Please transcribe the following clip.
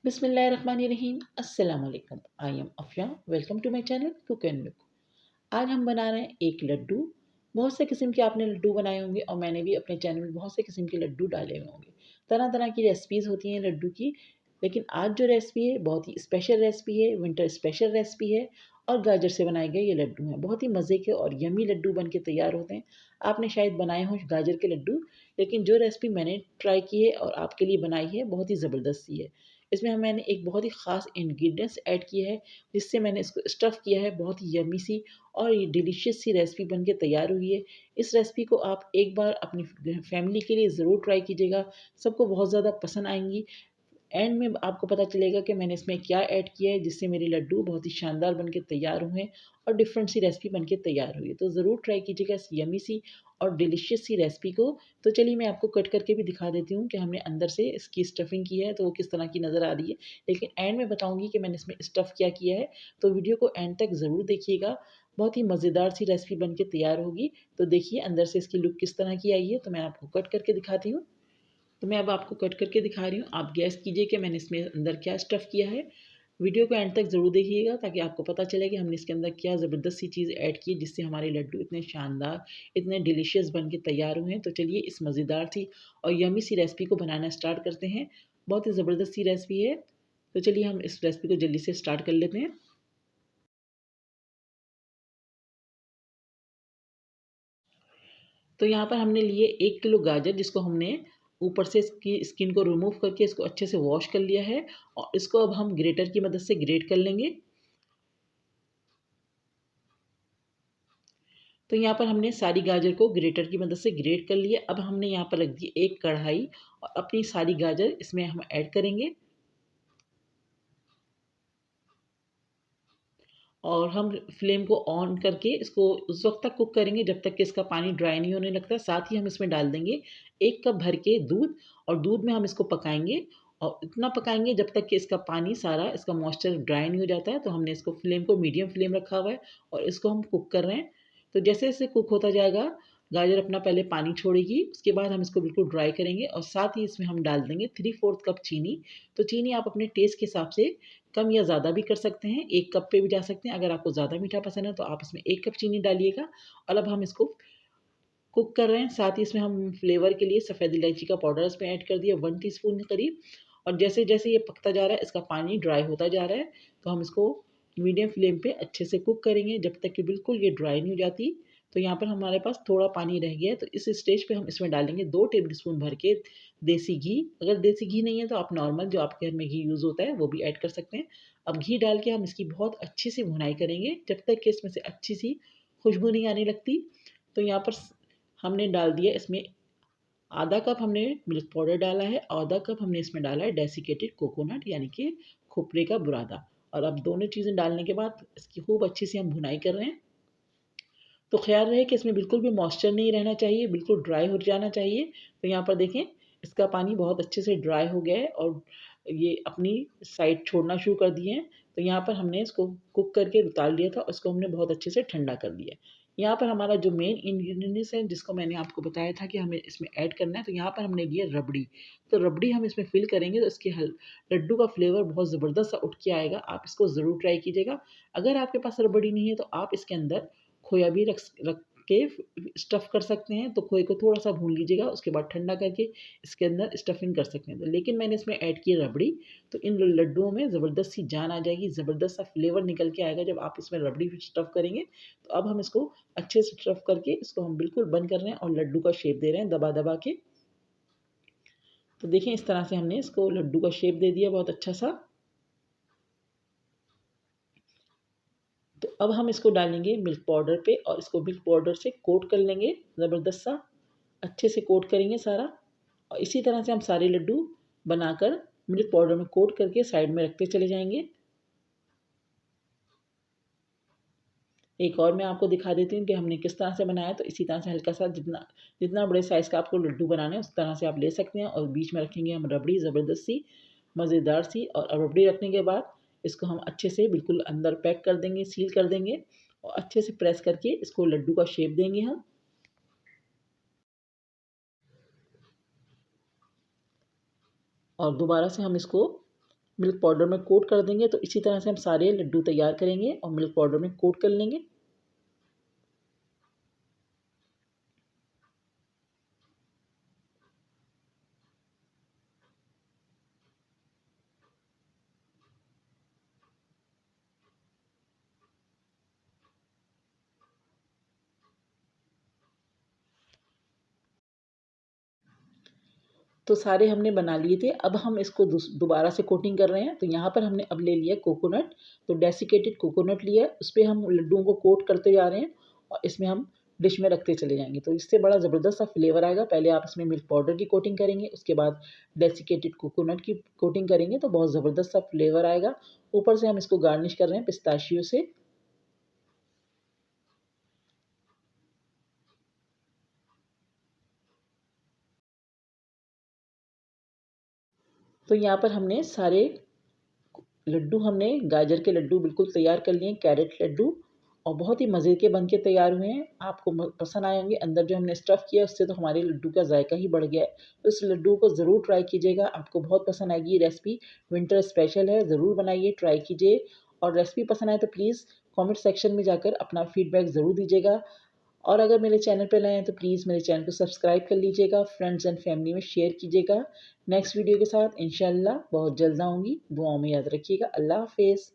बिस्मिल्लाहिर्रहमानिर्रहीम। अस्सलाम वालेकुम। I am Afiya. Welcome to my channel cook and look. आज हम बना रहे हैं एक लड्डू। बहुत से किस्म के आपने लड्डू बनाए होंगे और मैंने भी अपने चैनल में बहुत से किस्म के लड्डू डाले हुए होंगे। तरह तरह की रेसिपीज़ होती हैं लड्डू की, लेकिन आज जो रेसिपी है बहुत ही स्पेशल रेसिपी है, विंटर स्पेशल रेसिपी है और गाजर से बनाए गए ये लड्डू हैं। बहुत ही मज़े के और यमी लड्डू बन के तैयार होते हैं। आपने शायद बनाए हों गाजर के लड्डू, लेकिन जो रेसिपी मैंने ट्राई की है और आपके लिए बनाई है बहुत ही ज़बरदस्त सी है। इसमें मैंने एक बहुत ही ख़ास इंग्रेडिएंट्स ऐड किया है, जिससे मैंने इसको स्टफ़ किया है। बहुत ही यम्मी सी और ये डिलीशियस सी रेसिपी बन के तैयार हुई है। इस रेसिपी को आप एक बार अपनी फैमिली के लिए ज़रूर ट्राई कीजिएगा, सबको बहुत ज़्यादा पसंद आएँगी। एंड में आपको पता चलेगा कि मैंने इसमें क्या ऐड किया है, जिससे मेरे लड्डू बहुत ही शानदार बन के तैयार हुए हैं और डिफरेंट सी रेसिपी बन के तैयार हुई है। तो ज़रूर ट्राई कीजिएगा इस यम्मी सी और डिलीशियस सी रेसिपी को। तो चलिए मैं आपको कट करके भी दिखा देती हूँ कि हमने अंदर से इसकी स्टफिंग की है तो वो किस तरह की नज़र आ रही है। लेकिन एंड में बताऊँगी कि मैंने इसमें स्टफ़ क्या किया है, तो वीडियो को एंड तक ज़रूर देखिएगा। बहुत ही मज़ेदार सी रेसिपी बन के तैयार होगी। तो देखिए अंदर से इसकी लुक किस तरह की आई है, तो मैं आपको कट करके दिखाती हूँ। तो मैं अब आपको कट करके दिखा रही हूँ। आप गैस कीजिए कि मैंने इसमें अंदर क्या स्टफ़ किया है। वीडियो को एंड तक ज़रूर देखिएगा ताकि आपको पता चले कि हमने इसके अंदर क्या ज़बरदस्त सी चीज़ ऐड की है, जिससे हमारे लड्डू इतने शानदार, इतने डिलीशियस बन के तैयार हुए हैं। तो चलिए इस मज़ेदार सी और यम्मी सी रेसिपी को बनाना स्टार्ट करते हैं। बहुत ही ज़बरदस्त सी रेसिपी है। तो चलिए हम इस रेसिपी को जल्दी से स्टार्ट कर लेते हैं। तो यहाँ पर हमने लिए 1 किलो गाजर, जिसको हमने ऊपर से इसकी स्किन को रिमूव करके इसको अच्छे से वॉश कर लिया है और इसको अब हम ग्रेटर की मदद से ग्रेट कर लेंगे। तो यहाँ पर हमने सारी गाजर को ग्रेटर की मदद से ग्रेट कर लिया। अब हमने यहाँ पर रख दी एक कढ़ाई और अपनी सारी गाजर इसमें हम ऐड करेंगे और हम फ्लेम को ऑन करके इसको उस वक़्त तक कुक करेंगे जब तक कि इसका पानी ड्राई नहीं होने लगता। साथ ही हम इसमें डाल देंगे 1 कप भर के दूध और दूध में हम इसको पकाएँगे और इतना पकाएँगे जब तक कि इसका पानी सारा, इसका मॉइस्चर ड्राई नहीं हो जाता है। तो हमने इसको फ्लेम को मीडियम फ्लेम रखा हुआ है और इसको हम कुक कर रहे हैं। तो जैसे-जैसे कुक होता जाएगा, गाजर अपना पहले पानी छोड़ेगी, उसके बाद हम इसको बिल्कुल ड्राई करेंगे और साथ ही इसमें हम डाल देंगे 3/4 कप चीनी। तो चीनी आप अपने टेस्ट के हिसाब से कम या ज़्यादा भी कर सकते हैं, 1 कप पे भी जा सकते हैं। अगर आपको ज़्यादा मीठा पसंद है तो आप इसमें 1 कप चीनी डालिएगा और अब हम इसको कुक कर रहे हैं। साथ ही इसमें हम फ्लेवर के लिए सफ़ेद इलायची का पाउडर इसमें ऐड कर दिया 1 टीस्पून के करीब। और जैसे-जैसे ये पकता जा रहा है, इसका पानी ड्राई होता जा रहा है, तो हम इसको मीडियम फ्लेम पे अच्छे से कुक करेंगे जब तक कि बिल्कुल ये ड्राई नहीं हो जाती। तो यहाँ पर हमारे पास थोड़ा पानी रह गया है, तो इस स्टेज पे हम इसमें डालेंगे 2 टेबलस्पून भर के देसी घी। अगर देसी घी नहीं है तो आप नॉर्मल जो आपके घर में घी यूज़ होता है वो भी ऐड कर सकते हैं। अब घी डाल के हम इसकी बहुत अच्छी सी भुनाई करेंगे जब तक कि इसमें से अच्छी सी खुशबू नहीं आने लगती। तो यहाँ पर हमने डाल दिया इसमें आधा कप हमने मिल्क पाउडर डाला है, आधा कप हमने इसमें डाला है डेसिकेटेड कोकोनट यानी कि खोपरे का बुरादा। और अब दोनों चीज़ें डालने के बाद इसकी खूब अच्छी से हम भुनाई कर रहे हैं। तो ख़्याल रहे कि इसमें बिल्कुल भी मॉइस्चर नहीं रहना चाहिए, बिल्कुल ड्राई हो जाना चाहिए। तो यहाँ पर देखें, इसका पानी बहुत अच्छे से ड्राई हो गया है और ये अपनी साइड छोड़ना शुरू कर दिए हैं। तो यहाँ पर हमने इसको कुक करके उतार लिया था और इसको हमने बहुत अच्छे से ठंडा कर दिया है। यहाँ पर हमारा जो मेन इंग्रीडिएंट्स है, जिसको मैंने आपको बताया था कि हमें इसमें ऐड करना है, तो यहाँ पर हमने लिया रबड़ी। तो रबड़ी हम इसमें फ़िल करेंगे तो इसके लड्डू का फ्लेवर बहुत ज़बरदस्त सा उठ के आएगा। आप इसको ज़रूर ट्राई कीजिएगा। अगर आपके पास रबड़ी नहीं है तो आप इसके अंदर खोया भी रख के स्टफ़ कर सकते हैं। तो खोए को थोड़ा-सा भून लीजिएगा, उसके बाद ठंडा करके इसके अंदर स्टफ़िंग कर सकते हैं। तो लेकिन मैंने इसमें ऐड की है रबड़ी, तो इन लड्डुओं में ज़बरदस्त सी जान आ जाएगी, ज़बरदस्त सा फ्लेवर निकल के आएगा जब आप इसमें रबड़ी स्टफ़ करेंगे। तो अब हम इसको अच्छे से स्टफ़ करके इसको हम बिल्कुल बंद कर रहे हैं और लड्डू का शेप दे रहे हैं दबा-दबा के। तो देखिए इस तरह से हमने इसको लड्डू का शेप दे दिया बहुत अच्छा सा। तो अब हम इसको डालेंगे मिल्क पाउडर पे और इसको मिल्क पाउडर से कोट कर लेंगे ज़बरदस्त सा, अच्छे से कोट करेंगे सारा। और इसी तरह से हम सारे लड्डू बनाकर मिल्क पाउडर में कोट करके साइड में रखते चले जाएँगे। एक और मैं आपको दिखा देती हूँ कि हमने किस तरह से बनाया है। तो इसी तरह से हल्का-सा जितना जितना बड़े साइज़ का आपको लड्डू बनाना है उस तरह से आप ले सकते हैं और बीच में रखेंगे हम रबड़ी ज़बरदस्त सी, मज़ेदार सी। और रबड़ी रखने के बाद इसको हम अच्छे से बिल्कुल अंदर पैक कर देंगे, सील कर देंगे और अच्छे से प्रेस करके इसको लड्डू का शेप देंगे हम। और दोबारा से हम इसको मिल्क पाउडर में कोट कर देंगे। तो इसी तरह से हम सारे लड्डू तैयार करेंगे और मिल्क पाउडर में कोट कर लेंगे। तो सारे हमने बना लिए थे। अब हम इसको दोबारा से कोटिंग कर रहे हैं। तो यहाँ पर हमने अब ले लिया कोकोनट। तो डेसिकेटेड कोकोनट लिया, उस पे हम लड्डुओं को कोट करते जा रहे हैं और इसमें हम डिश में रखते चले जाएंगे। तो इससे बड़ा ज़बरदस्त सा फ्लेवर आएगा। पहले आप इसमें मिल्क पाउडर की कोटिंग करेंगे, उसके बाद डेसिकेटेड कोकोनट की कोटिंग करेंगे तो बहुत ज़बरदस्त सा फ्लेवर आएगा। ऊपर से हम इसको गार्निश कर रहे हैं पिस्ताशियो से। तो यहाँ पर हमने सारे लड्डू हमने गाजर के लड्डू बिल्कुल तैयार कर लिए हैं, कैरेट लड्डू, और बहुत ही मज़े के बन के तैयार हुए हैं। आपको पसंद आए होंगे। अंदर जो हमने स्टफ़ किया उससे तो हमारे लड्डू का जायका ही बढ़ गया है। तो इस लड्डू को ज़रूर ट्राई कीजिएगा, आपको बहुत पसंद आएगी। ये रेसिपी विंटर स्पेशल है, ज़रूर बनाइए, ट्राई कीजिए। और रेसिपी पसंद आए तो प्लीज़ कमेंट सेक्शन में जाकर अपना फीडबैक ज़रूर दीजिएगा। और अगर मेरे चैनल पर नए हैं तो प्लीज़ मेरे चैनल को सब्सक्राइब कर लीजिएगा, फ्रेंड्स एंड फैमिली में शेयर कीजिएगा। नेक्स्ट वीडियो के साथ इंशाल्लाह बहुत जल्द आऊँगी। दुआओं में याद रखिएगा। अल्लाह हाफ़िज़।